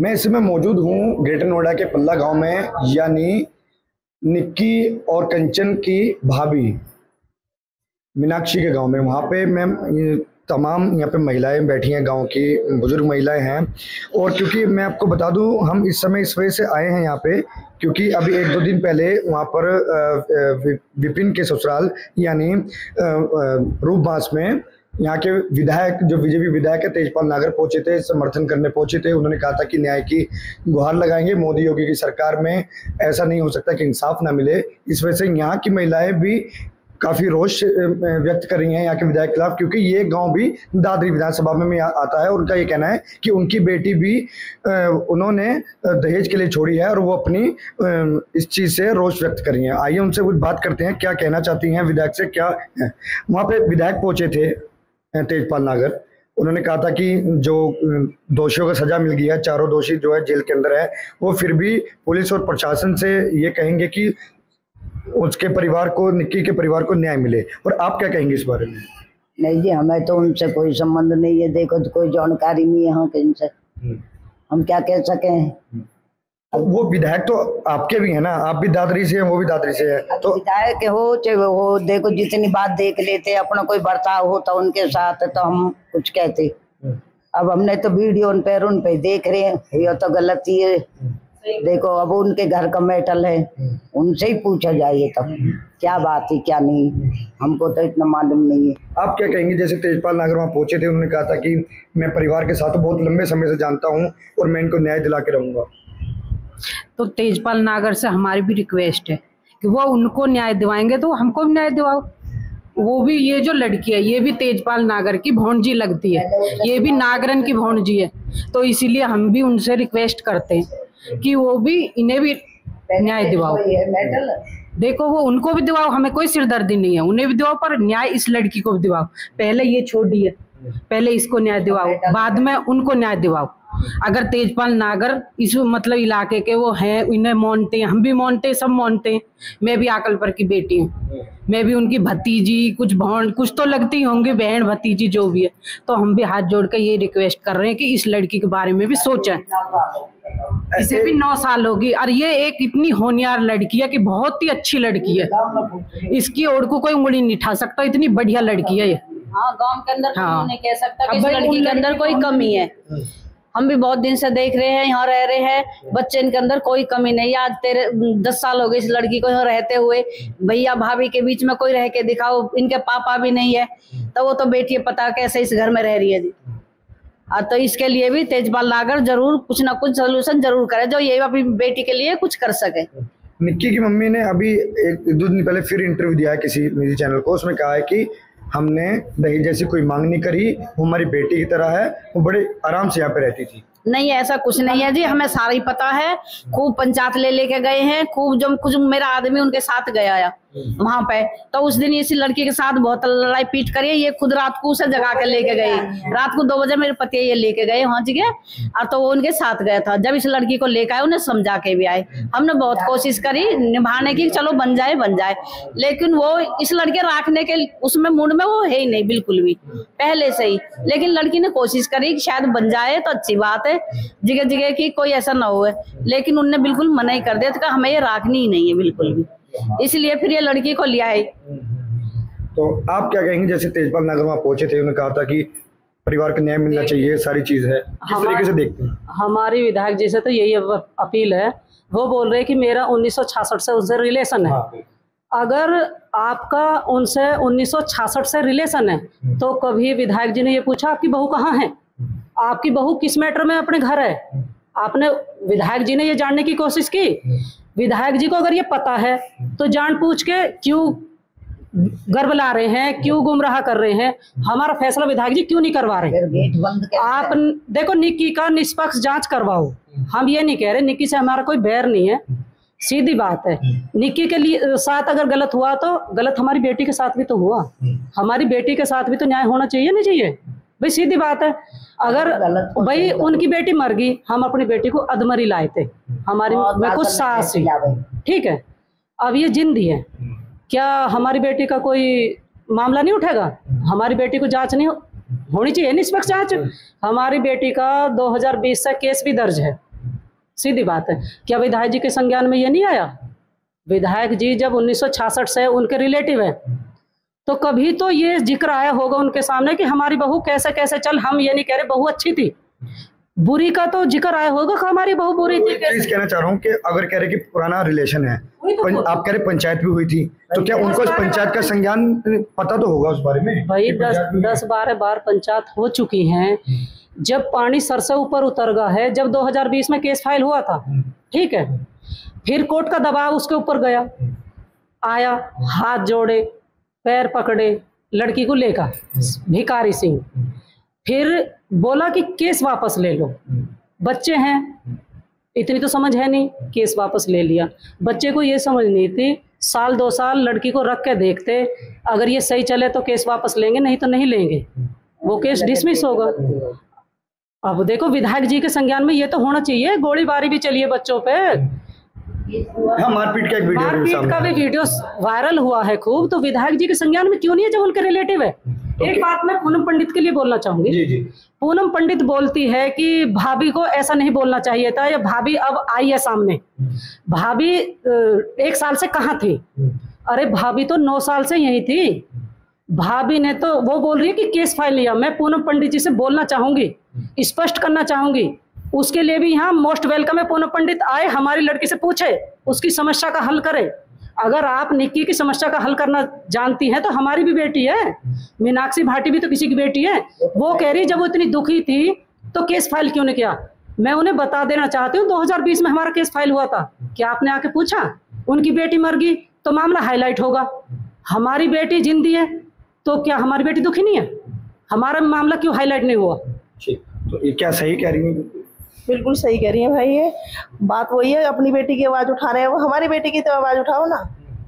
मैं इस समय मौजूद हूँ ग्रेटर नोएडा के पल्ला गांव में, यानी निक्की और कंचन की भाभी मीनाक्षी के गांव में। वहाँ पे मैं तमाम यहाँ पे महिलाएं बैठी हैं, गांव की बुजुर्ग महिलाएं हैं। और क्योंकि मैं आपको बता दूं, हम इस समय इस वजह से आए हैं यहाँ पे क्योंकि अभी 1-2 दिन पहले वहाँ पर विपिन के ससुराल यानी रूपबांस में यहाँ के विधायक, जो बीजेपी विधायक है तेजपाल नागर, पहुंचे थे, समर्थन करने पहुंचे थे। उन्होंने कहा था कि न्याय की गुहार लगाएंगे, मोदी योगी की सरकार में ऐसा नहीं हो सकता कि इंसाफ ना मिले। इस वजह से यहाँ की महिलाएं भी काफी रोष व्यक्त कर रही हैं यहाँ के विधायक के खिलाफ, क्योंकि ये गांव भी दादरी विधानसभा में आता है। उनका ये कहना है कि उनकी बेटी भी उन्होंने दहेज के लिए छोड़ी है और वो अपनी इस चीज से रोष व्यक्त कर रही हैं। आइए उनसे कुछ बात करते हैं, क्या कहना चाहती हैं विधायक से, क्या है। वहाँ पे विधायक पहुंचे थे तेजपाल नागर। उन्होंने कहा था कि जो दोषियों को सजा मिल गई है, चारों दोषी जो है जेल के अंदर है, वो फिर भी पुलिस और प्रशासन से ये कहेंगे कि उसके परिवार को, निक्की के परिवार को न्याय मिले। और आप क्या कहेंगे इस बारे में? नहीं जी, हमें तो उनसे कोई संबंध नहीं है। देखो तो कोई जानकारी नहीं है यहाँ के इनसे, हम क्या कह सकें। वो विधायक तो आपके भी है ना, आप भी दादरी से हैं, वो भी दादरी से है। तो विधायक हो चाहे वो, देखो जितनी बात देख लेते, अपना कोई बर्ताव होता उनके साथ तो हम कुछ कहते। अब हमने तो वीडियो उन पे देख रहे हैं, ये तो गलत ही है। देखो अब उनके घर का मैटर है, उनसे ही पूछा जाए तब क्या बात है क्या नहीं, हमको तो इतना मालूम नहीं है। आप क्या कहेंगे? जैसे तेजपाल नागर वहाँ पहुंचे थे, उन्होंने कहा था कि मैं परिवार के साथ बहुत लंबे समय से जानता हूँ और मैं इनको न्याय दिला के रहूंगा। तो तेजपाल नागर से हमारी भी रिक्वेस्ट है कि वो उनको न्याय दिवाएंगे तो हमको भी न्याय दिवाओ। वो भी, ये जो लड़की है ये भी तेजपाल नागर की भौंजी लगती है, ये भी नागरन की भौंजी है। तो इसीलिए हम भी उनसे रिक्वेस्ट करते हैं कि वो भी, इन्हें भी न्याय दिवाओ। देखो वो उनको भी दिवाओ, हमें कोई सिरदर्दी नहीं है, उन्हें भी दिवाओ, पर न्याय इस लड़की को भी दिवाओ। पहले ये छोड़ी है, पहले इसको न्याय दिवाओ, बाद में उनको न्याय दिवाओ। अगर तेजपाल नागर इस मतलब इलाके के वो हैं, इन्हें मानते हैं, हम भी मानते हैं, सब मानते हैं। मैं भी आकलपर की बेटी हूँ, मैं भी उनकी भतीजी, कुछ तो लगती होंगी, बहन भतीजी जो भी है। तो हम भी हाथ जोड़ कर ये रिक्वेस्ट कर रहे हैं कि इस लड़की के बारे में भी सोचें। इसे भी 9 साल होगी और ये एक इतनी होनहार लड़की है कि बहुत ही अच्छी लड़की है, इसकी ओर को कोई उंगली नहीं उठा सकता, इतनी बढ़िया लड़की है ये। हाँ, गांव के अंदर कोई नहीं कह सकता कि इस लड़की के अंदर कोई कमी है। हम भी बहुत दिन से देख रहे हैं, यहाँ रह रहे हैं, बच्चे इनके अंदर कोई कमी नहीं है। आज 10 साल हो गए इस लड़की को यहाँ रहते हुए। भैया भाभी के बीच में कोई रह के दिखाओ, इनके पापा भी नहीं है, तो वो तो बेटी पता कैसे इस घर में रह रही है जी। तो इसके लिए भी तेजपाल नागर जरूर कुछ ना कुछ सोल्यूशन जरूर करे, जो ये अपनी बेटी के लिए कुछ कर सके। निक्की की मम्मी ने अभी 1-2 दिन पहले फिर इंटरव्यू दिया है किसी न्यूज चैनल को, उसमें कहा है कि हमने दहेज जैसी कोई मांग नहीं करी, वो हमारी बेटी की तरह है, वो बड़े आराम से यहाँ पे रहती थी। नहीं, ऐसा कुछ नहीं है जी, हमें सारा ही पता है। खूब पंचायत लेके गए हैं, खूब जब कुछ मेरा आदमी उनके साथ गया है वहां पे, तो उस दिन इसी लड़की के साथ बहुत लड़ाई पीट करी। ये खुद रात को उसे जगा के लेके गए, रात को 2 बजे मेरे पति ये लेके गए वहां जगह, और तो वो उनके साथ गया था। जब इस लड़की को लेकर आए, उन्हें समझा के भी आए, हमने बहुत कोशिश करी निभाने की, चलो बन जाए, लेकिन वो इस लड़के रखने के उसमें मूड में वो है ही नहीं बिल्कुल भी पहले से ही। लेकिन लड़की ने कोशिश करी कि शायद बन जाए तो अच्छी बात है, जगह जगह की कोई ऐसा ना हो, लेकिन उनने बिल्कुल मना ही कर दिया था, हमें ये रखनी ही नहीं है बिल्कुल भी, इसलिए फिर ये लड़की को लिया है। तो आप क्या कहेंगे? जैसे तेजपाल नागर वहाँ पहुंचे थे, उन्होंने कहा था कि परिवार को न्याय मिलना चाहिए, सारी चीज है, किस तरीके से देखते हैं? हमारी विधायक जी से तो यही अपील है। वो बोल रहे कि मेरा 1966 से उनसे रिलेशन है। अगर आपका उनसे 1966 से रिलेशन है तो कभी विधायक जी ने ये पूछा आपकी बहू कहाँ है, आपकी बहू किस मैटर में अपने घर है? आपने, विधायक जी ने ये जानने की कोशिश की। विधायक जी को अगर ये पता है तो जान पूछ के क्यों गर्भ ला रहे हैं, क्यों गुमराह कर रहे हैं? हमारा फैसला विधायक जी क्यों नहीं करवा रहे? आप देखो, निक्की का निष्पक्ष जांच करवाओ। हम ये नहीं कह रहे, निक्की से हमारा कोई बैर नहीं है, सीधी बात है। निक्की के लिए साथ अगर गलत हुआ तो गलत हमारी बेटी के साथ भी तो हुआ, हमारी बेटी के साथ भी तो न्याय होना चाहिए, नहीं चाहिए भाई? सीधी बात है। अगर भाई उनकी बेटी मर गई, हम अपनी बेटी को अधमरी लाए थे, हमारी में कुछ सास ही, ठीक है, अब ये जिंदी है, क्या हमारी बेटी का कोई मामला नहीं उठेगा? हमारी बेटी को जांच नहीं होनी चाहिए, निष्पक्ष जांच। हमारी बेटी का 2020 से केस भी दर्ज है, सीधी बात है। क्या विधायक जी के संज्ञान में ये नहीं आया? विधायक जी जब 1966 से उनके रिलेटिव है, तो कभी तो ये जिक्र आया होगा उनके सामने कि हमारी बहू कैसे कैसे, चल हम ये नहीं कह रहे बहू अच्छी थी, बुरी का तो जिक्र आया होगा कि हमारी बहू बुरी थी। प्लीज कहना चाह रहा हूँ कि अगर कह रहे कि पुराना रिलेशन है, आप कह रहे पंचायत भी हुई थी, तो क्या उनको इस पंचायत का संज्ञान पता तो होगा उस बारे में? भाई 10-12 बार पंचायत हो चुकी हैं। जब पानी सर से ऊपर उतर गया है, जब 2020 में केस फाइल हुआ था, ठीक है, फिर कोर्ट का दबाव उसके ऊपर गया, आया, हाथ जोड़े, पैर पकड़े, लड़की को लेकर भिखारी सिंह, फिर बोला कि केस वापस ले लो, बच्चे हैं, इतनी तो समझ है नहीं, केस वापस ले लिया। बच्चे को ये समझ नहीं थी, 1-2 साल लड़की को रख के देखते, अगर ये सही चले तो केस वापस लेंगे, नहीं तो नहीं लेंगे, वो केस डिसमिस होगा। अब देखो विधायक जी के संज्ञान में ये तो होना चाहिए। गोलीबारी भी चली है बच्चों पे, मारपीट का एक वीडियो, मारपीट का भी वीडियो वायरल हुआ है खूब, तो विधायक जी के संज्ञान में क्यों नहीं है जब उनके रिलेटिव है? एक बात मैं पूनम पंडित के लिए बोलना चाहूंगी। जी जी। पूनम पंडित बोलती है कि भाभी को ऐसा नहीं बोलना चाहिए था, या भाभी अब आई है सामने। भाभी 1 साल से कहाँ थी? अरे भाभी तो 9 साल से यही थी। भाभी ने तो, वो बोल रही है कि केस फाइल लिया। मैं पूनम पंडित जी से बोलना चाहूंगी, स्पष्ट करना चाहूंगी, उसके लिए भी यहाँ मोस्ट वेलकम है। पूनम पंडित आए, हमारी लड़की से पूछे, उसकी समस्या का हल करे। अगर आप निक्की की समस्या का हल करना जानती हैं तो हमारी भी बेटी है, मीनाक्षी भाटी भी तो किसी की बेटी है। वो कह रही जब वो इतनी दुखी थी तो केस फाइल क्यों नहीं किया? मैं उन्हें बता देना चाहती हूँ 2020 में हमारा केस फाइल हुआ था, क्या आपने आके पूछा? उनकी बेटी मर गई तो मामला हाईलाइट होगा। हमारी बेटी जिंदी है तो क्या हमारी बेटी दुखी नहीं है? हमारा मामला क्यों हाईलाइट नहीं हुआ? तो ये क्या सही कह रही है? बिल्कुल सही कह रही है भाई। ये बात वही है, अपनी बेटी की आवाज उठा रहे हैं, वो हमारी बेटी की तो आवाज उठाओ ना।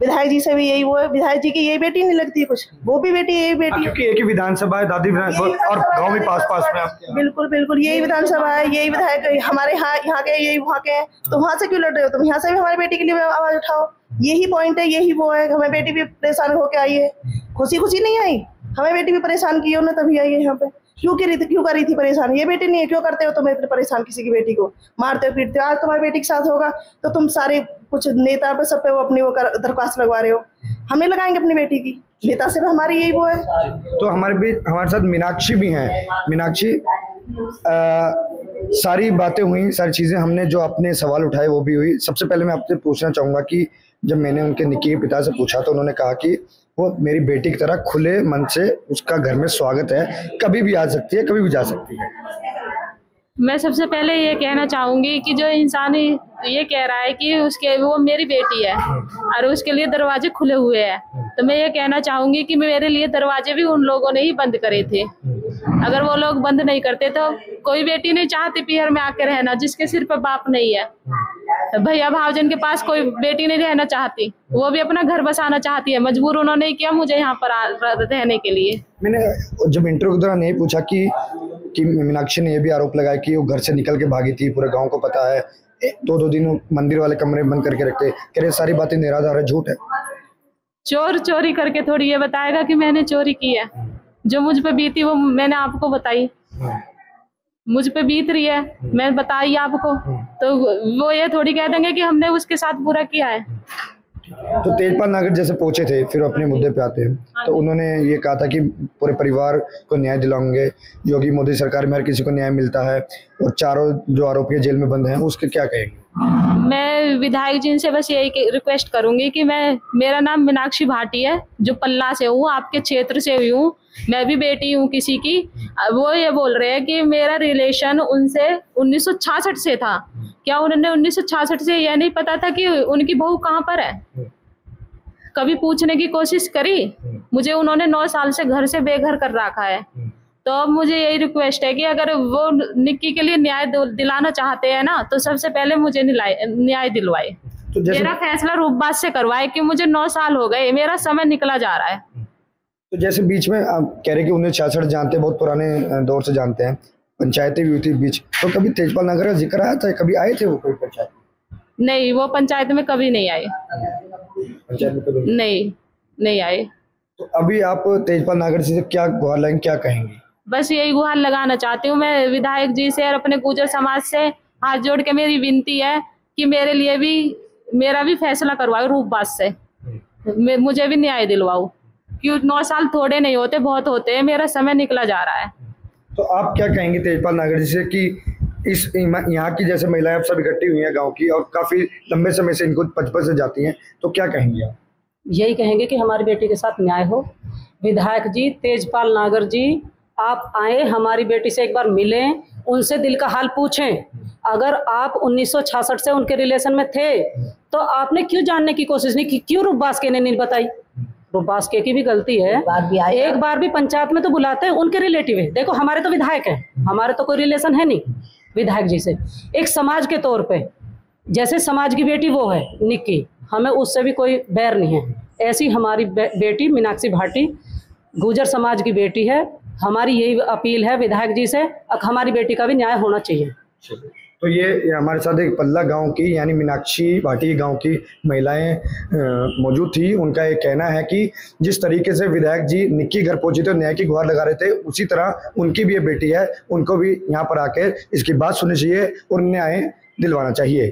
विधायक जी से भी यही, वो है विधायक जी की यही बेटी नहीं लगती कुछ, वो भी बेटी यही बेटी, क्योंकि एक ही विधानसभा है, दादी विधानसभा और गांव भी पास पास में आपके। बिल्कुल बिल्कुल यही विधानसभा है, यही विधायक हमारे यहाँ के, यही वहाँ के हैं, तो वहाँ से क्यों लड़ रहे हो तुम? यहाँ से भी हमारी बेटी के लिए आवाज उठाओ। यही पॉइंट है, यही वो है। हमें बेटी भी परेशान होके आई है, खुशी खुशी नहीं आई, हमें बेटी भी परेशान की उन्होंने, तभी आई है यहाँ पे। क्यों कर रही थी परेशान? ये बेटी नहीं है, क्यों करते हो तुम इतने परेशान किसी की बेटी को? मारते हो पीटते हो। आज तुम्हारी बेटी के साथ होगा तो तुम सारे कुछ नेता पे सब पे वो अपनी वो दरख्वास्त लगवा रहे हो, हमें लगाएंगे अपनी बेटी की? नेता से हमारी यही वो है। तो हमारे साथ मीनाक्षी भी हैं। मीनाक्षी, सारी बातें हुई, सारी चीजें हमने जो अपने सवाल उठाए वो भी हुई। सबसे पहले मैं आपसे पूछना चाहूंगा कि जब मैंने उनके निक्की के पिता से पूछा तो उन्होंने कहा कि वो मेरी बेटी की तरह खुले मन से उसका घर में स्वागत है, कभी भी आ सकती है, कभी भी जा सकती है। मैं सबसे पहले ये कहना चाहूंगी कि जो इंसान ये कह रहा है कि वो मेरी बेटी है और उसके लिए दरवाजे खुले हुए हैं, तो मैं ये कहना चाहूंगी कि मेरे लिए दरवाजे भी उन लोगों ने ही बंद करे थे। अगर वो लोग बंद नहीं करते तो कोई बेटी नहीं चाहती पीहर में आके रहना जिसके सिर पर बाप नहीं है। भैया भावजन के पास कोई बेटी नहीं रहना चाहती, वो भी अपना घर बसाना चाहती है, मजबूर उन्होंने किया मुझे यहाँ पर रहने के लिए। मैंने जब इंटरव्यू के दौरान यही पूछा कि मीनाक्षी ने ये भी आरोप लगाया कि वो घर से निकल के भागी थी, पूरे गांव को पता है, 2-2 दिन मंदिर वाले कमरे बंद करके रखते, कह रहे सारी बातें निराधार है, झूठ है। चोर चोरी करके थोड़ी ये बताएगा कि मैंने चोरी की है। जो मुझ पे बीती वो मैंने आपको बताई, मुझ पे बीत रही है मैं बताई आपको, तो वो ये थोड़ी कह देंगे कि हमने उसके साथ बुरा किया है। तो तेजपाल नागर जैसे पहुंचे थे, फिर अपने मुद्दे पे आते हैं, तो उन्होंने ये कहा था कि पूरे परिवार को न्याय दिलाएंगे, योगी मोदी सरकार में हर किसी को न्याय मिलता है, और चारों जो आरोपी जेल में बंद हैं उसके क्या कहेंगे? मैं विधायक जी से बस यही रिक्वेस्ट करूंगी कि मेरा नाम मीनाक्षी भाटी है, जो पल्ला से हूँ, आपके क्षेत्र से हुई हूँ, मैं भी बेटी हूँ किसी की। वो ये बोल रहे हैं कि मेरा रिलेशन उनसे 1966 से था। क्या उन्होंने 1966 से यह नहीं पता था कि उनकी बहू कहाँ पर है? कभी पूछने की कोशिश करी? मुझे उन्होंने 9 साल से घर से बेघर कर रखा है। तो अब मुझे यही रिक्वेस्ट है कि अगर वो निक्की के लिए न्याय दिलाना चाहते हैं ना, तो सबसे पहले मुझे न्याय दिलवाए। तो मेरा फैसला रूपबाज से करवाए कि मुझे 9 साल हो गए, मेरा समय निकला जा रहा है। तो जैसे बीच में आप कह रहे कि 1966 जानते हैं, बहुत पुराने दौर से जानते हैं, पंचायतें भी हुई थी बीच, तो कभी तेजपाल नागर का जिक्र आया था? कभी आए थे वो कोई पंचायत? नहीं, वो पंचायत में कभी नहीं आए। पंचायत में कभी नहीं आए। तो अभी आप तेजपाल नागर से क्या गुहार लगाएंगे, क्या कहेंगे? बस यही गुहार लगाना चाहती हूँ मैं विधायक जी से और अपने गुर्जर समाज से हाथ जोड़ के मेरी विनती है कि मेरे लिए भी मेरा भी फैसला करवाओ रूपबाज से, मुझे भी न्याय दिलवाओ, क्यों 9 साल थोड़े नहीं होते, बहुत होते हैं, मेरा समय निकला जा रहा है। तो आप क्या कहेंगे तेजपाल नागर जी से कि इस यहाँ की जैसे महिलाएं अब सब इकट्ठी हुई हैं गांव की और काफी लंबे समय से इनको बचपन से जाती हैं, तो क्या कहेंगे आप? यही कहेंगे कि हमारी बेटी के साथ न्याय हो। विधायक जी तेजपाल नागर जी, आप आए, हमारी बेटी से एक बार मिलें, उनसे दिल का हाल पूछें। अगर आप 1966 से उनके रिलेशन में थे तो आपने क्यों जानने की कोशिश नहीं की? क्यों रूपबाज के ने नहीं बताई? रूपबाज के की भी गलती है। एक बार भी पंचायत में तो बुलाते हैं, उनके रिलेटिव है। देखो हमारे तो विधायक है, हमारे तो कोई रिलेशन है नहीं विधायक जी से। एक समाज के तौर पे जैसे समाज की बेटी वो है निक्की, हमें उससे भी कोई बैर नहीं है। ऐसी हमारी बेटी मीनाक्षी भाटी गुर्जर समाज की बेटी है। हमारी यही अपील है विधायक जी से, हमारी बेटी का भी न्याय होना चाहिए। तो ये हमारे साथ एक पल्ला गांव की यानी मीनाक्षी भाटी गांव की महिलाएं मौजूद थी। उनका ये कहना है कि जिस तरीके से विधायक जी निक्की घर पहुंचे थे, न्याय की गुहार लगा रहे थे, उसी तरह उनकी भी ये बेटी है, उनको भी यहाँ पर आकर इसकी बात सुननी चाहिए और न्याय दिलवाना चाहिए।